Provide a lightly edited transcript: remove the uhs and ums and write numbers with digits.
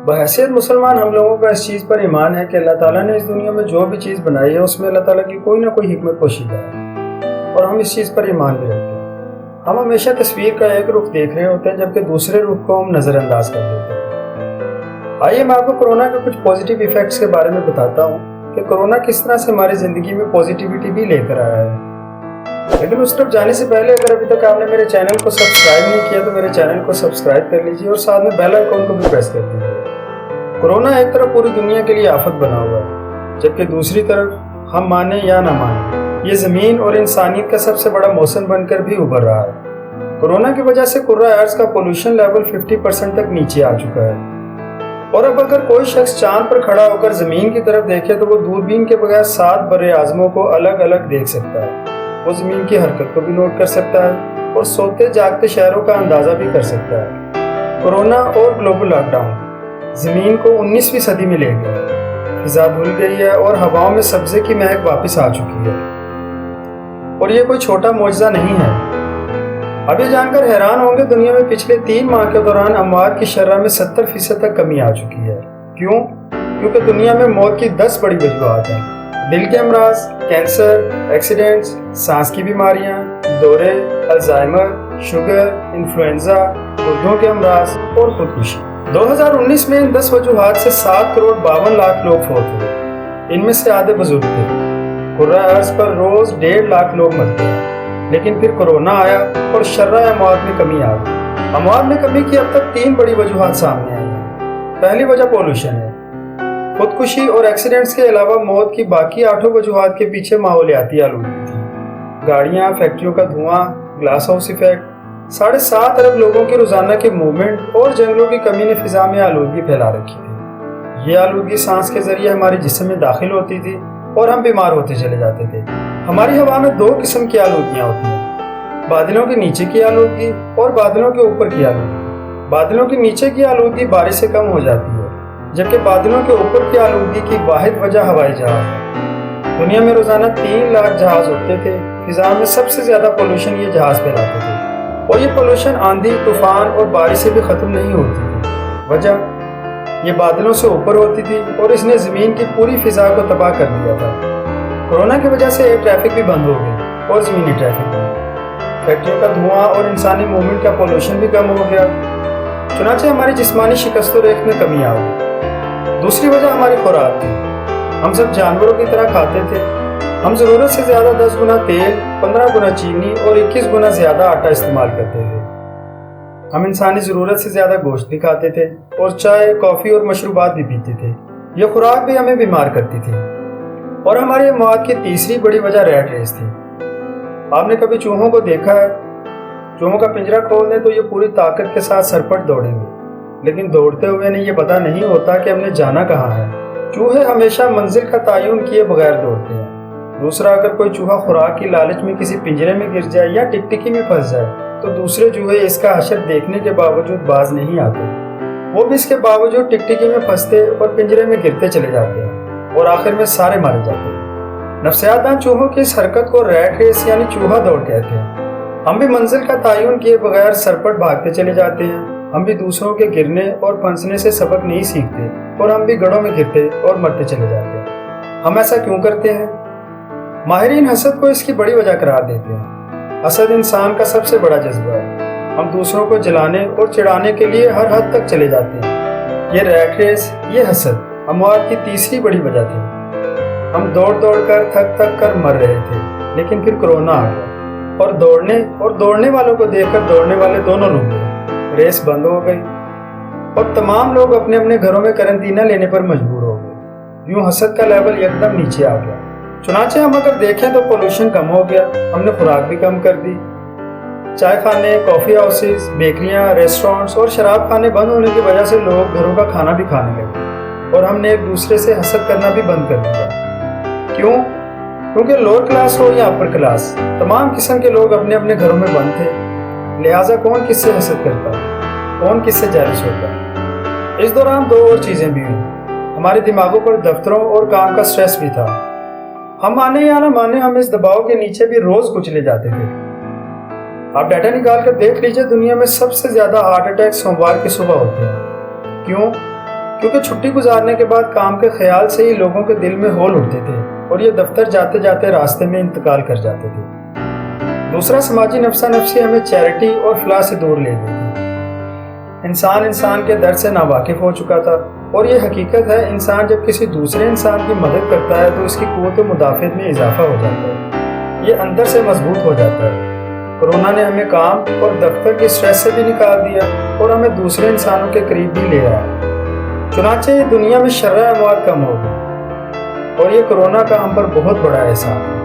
بحیثیت مسلمان ہم لوگوں کا اس چیز پر ایمان ہے کہ اللہ تعالیٰ نے اس دنیا میں جو بھی چیز بنائی ہے اس میں اللہ تعالیٰ کی کوئی نہ کوئی حکمت پوشیدہ ہے، اور ہم اس چیز پر ایمان بھی رکھتے ہیں۔ ہم ہمیشہ تصویر کا ایک رخ دیکھ رہے ہوتے ہیں جبکہ دوسرے رخ کو ہم نظر انداز کر دیتے ہیں۔ آئیے میں آپ کو کورونا کے کچھ پازیٹیو ایفیکٹس کے بارے میں بتاتا ہوں کہ کورونا کس طرح سے ہماری زندگی میں پازیٹیوٹی بھی لے کر آیا ہے۔ لیکن اس طرف جانے سے پہلے اگر ابھی تک آپ نے میرے چینل کو سبسکرائب نہیں کیا تو میرے چینل کو سبسکرائب کر لیجیے اور ساتھ میں بیل آئیکن کو بھی پریس کر دیجیے۔ کورونا ایک طرف پوری دنیا کے لیے آفت بنا ہوا ہے، جبکہ دوسری طرف ہم مانیں یا نہ مانیں یہ زمین اور انسانیت کا سب سے بڑا موسم بن کر بھی ابھر رہا ہے۔ کورونا کی وجہ سے کرۂ ارض کا پولوشن لیول 50% تک نیچے آ چکا ہے، اور اب اگر کوئی شخص چاند پر کھڑا ہو کر زمین کی طرف دیکھے تو وہ دوربین کے بغیر 7 بر اعظموں کو الگ الگ دیکھ سکتا ہے۔ وہ زمین کی حرکت کو بھی نوٹ کر سکتا ہے اور سوتے جاگتے شہروں کا اندازہ بھی کر سکتا ہے۔ کورونا اور گلوبل لاک ڈاؤن زمین کو 19ویں صدی میں لے گیا، فضا دھل گئی ہے اور ہواؤں میں سبزے کی مہک واپس آ چکی ہے، اور یہ کوئی چھوٹا معجزہ نہیں ہے۔ اب یہ جان کر حیران ہوں گے دنیا میں پچھلے 3 ماہ کے دوران اموات کی شرح میں 70% تک کمی آ چکی ہے۔ کیوں؟ کیونکہ دنیا میں موت کی 10 بڑی وجوہات ہیں: دل کے امراض، کینسر، ایکسیڈنٹس، سانس کی بیماریاں، دورے، الزائمر، شوگر، انفلوئنزا، گردوں کے امراض اور خودکشی۔ 2019 میں ان 10 وجوہات سے 7 کروڑ 52 لاکھ لوگ فوت ہوئے، ان میں سے آدھے بزرگ تھے۔ کرۂ ارض پر روز 1.5 لاکھ لوگ مرتے ہیں، لیکن پھر کورونا آیا اور شرح اموات میں کمی آ گئی۔ اموات میں کمی کی اب تک 3 بڑی وجوہات سامنے آئی ہیں۔ پہلی وجہ پولوشن ہے۔ خودکشی اور ایکسیڈنٹس کے علاوہ موت کی باقی 8 وجوہات کے پیچھے ماحولیاتی آلودگی تھی۔ گاڑیاں، فیکٹریوں کا دھواں، گلاس ہاؤس ایفیکٹ، 7.5 ارب لوگوں کی روزانہ کی موومنٹ اور جنگلوں کی کمی نے فضا میں آلودگی پھیلا رکھی تھی۔ یہ آلودگی سانس کے ذریعے ہمارے جسم میں داخل ہوتی تھی اور ہم بیمار ہوتے چلے جاتے تھے۔ ہماری ہوا میں 2 قسم کی آلودگیاں ہوتی ہیں: بادلوں کے نیچے کی آلودگی اور بادلوں کے اوپر کی آلودگی۔ بادلوں کے نیچے کی آلودگی بارش سے کم ہو جاتی ہے، جبکہ بادلوں کے اوپر کی آلودگی کی واحد وجہ ہوائی جہاز ہے۔ دنیا میں روزانہ 3 لاکھ جہاز اڑتے تھے۔ فضا میں سب سے زیادہ پولوشن یہ جہاز پھیلاتے تھے، اور یہ پولوشن آندھی، طوفان اور بارش سے بھی ختم نہیں ہوتی تھی۔ وجہ یہ بادلوں سے اوپر ہوتی تھی اور اس نے زمین کی پوری فضا کو تباہ کر دیا تھا۔ کورونا کی وجہ سے ایئر ٹریفک بھی بند ہو گئی اور زمینی ٹریفک بھی۔ فیکٹریوں کا دھواں اور انسانی موومنٹ کا پولوشن بھی کم ہو گیا، چنانچہ ہماری جسمانی شکست و ریخت میں کمی آ گئی۔ دوسری وجہ ہماری خوراک تھی۔ ہم سب جانوروں کی طرح کھاتے تھے۔ ہم ضرورت سے زیادہ 10 گنا تیل، 15 گنا چینی اور 21 گنا زیادہ آٹا استعمال کرتے تھے۔ ہم انسانی ضرورت سے زیادہ گوشت بھی کھاتے تھے اور چائے، کافی اور مشروبات بھی پیتے تھے۔ یہ خوراک بھی ہمیں بیمار کرتی تھی، اور ہماری اموات کی تیسری بڑی وجہ ریٹ ریس تھی۔ آپ نے کبھی چوہوں کو دیکھا ہے؟ چوہوں کا پنجرا کھول دیں تو یہ پوری طاقت کے ساتھ سرپٹ دوڑیں گے، لیکن دوڑتے ہوئے انہیں یہ پتہ نہیں ہوتا کہ ہم نے جانا کہاں ہے۔ چوہے ہمیشہ منزل کا تعین کیے بغیر دوڑتے ہیں۔ دوسرا، اگر کوئی چوہا خوراک کی لالچ میں کسی پنجرے میں گر جائے یا ٹکٹکی میں پھنس جائے تو دوسرے چوہے اس کا حشر دیکھنے کے باوجود باز نہیں آتے۔ وہ بھی اس کے باوجود ٹکٹکی میں پھنستے اور پنجرے میں گرتے چلے جاتے ہیں، اور آخر میں سارے مارے جاتے ہیں۔ نفسیات دان چوہوں کی اس حرکت کو ریٹ ریس یعنی چوہا دوڑ کہتے ہیں۔ ہم بھی منزل کا تعین کیے بغیر سرپٹ بھاگتے چلے جاتے ہیں۔ ہم بھی دوسروں کے گرنے اور پھنسنے سے سبق نہیں سیکھتے، اور ہم بھی گڑھوں میں گرتے اور مرتے چلے جاتے ہیں۔ ہم ایسا کیوں کرتے ہیں؟ ماہرین حسد کو اس کی بڑی وجہ قرار دیتے ہیں۔ حسد انسان کا سب سے بڑا جذبہ ہے۔ ہم دوسروں کو جلانے اور چڑھانے کے لیے ہر حد تک چلے جاتے ہیں۔ یہ ریٹ ریس، یہ حسد اموات کی تیسری بڑی وجہ تھی۔ ہم دوڑ دوڑ کر تھک تھک کر مر رہے تھے، لیکن پھر کورونا آ گیا، اور دوڑنے والوں کو دیکھ کر دوڑنے والے دونوں ڈوب گئے۔ ریس بند ہو گئی اور تمام لوگ اپنے اپنے گھروں میں قرنطینہ لینے پر مجبور ہو گئے۔ یوں حسد کا لیول یکدم نیچے آ گیا۔ چنانچہ ہم اگر دیکھیں تو پولوشن کم ہو گیا، ہم نے خوراک بھی کم کر دی۔ چائے خانے، کافی ہاؤسز، بیکریاں، ریسٹورانٹس اور شراب خانے بند ہونے کی وجہ سے لوگ گھروں کا کھانا بھی کھانے لگے، اور ہم نے ایک دوسرے سے حسد کرنا بھی بند کر دیا۔ کیوں؟ کیونکہ لوور کلاس ہو یا اپر کلاس، تمام قسم کے لوگ اپنے اپنے گھروں میں بند تھے، لہٰذا کون کس سے حسد کرتا، کون کس سے جیلس ہوتا۔ اس دوران 2 اور چیزیں بھی ہوئیں۔ ہمارے دماغوں پر دفتروں اور کام کا سٹریس بھی تھا۔ ہم مانے یا نہ مانے، ہم اس دباؤ کے نیچے بھی روز کچلے جاتے تھے۔ آپ ڈیٹا نکال کر دیکھ لیجئے، دنیا میں سب سے زیادہ ہارٹ اٹیک سوموار کی صبح ہوتے ہیں۔ کیوں؟ کیونکہ چھٹی گزارنے کے بعد کام کے خیال سے ہی لوگوں کے دل میں ہول اٹھتے تھے اور یہ دفتر جاتے جاتے راستے میں انتقال کر جاتے تھے۔ دوسرا، سماجی نفسا نفسی ہمیں چیریٹی اور فلاح سے دور لے گئی تھی۔ انسان کے درد سے ناواقف ہو چکا تھا، اور یہ حقیقت ہے انسان جب کسی دوسرے انسان کی مدد کرتا ہے تو اس کی قوت مدافعت میں اضافہ ہو جاتا ہے، یہ اندر سے مضبوط ہو جاتا ہے۔ کورونا نے ہمیں کام اور دفتر کی سٹریس سے بھی نکال دیا اور ہمیں دوسرے انسانوں کے قریب بھی لے آیا۔ چنانچہ دنیا میں شرح اموات کم ہو گئی، اور یہ کورونا کا ہم پر بہت بڑا احسان ہے۔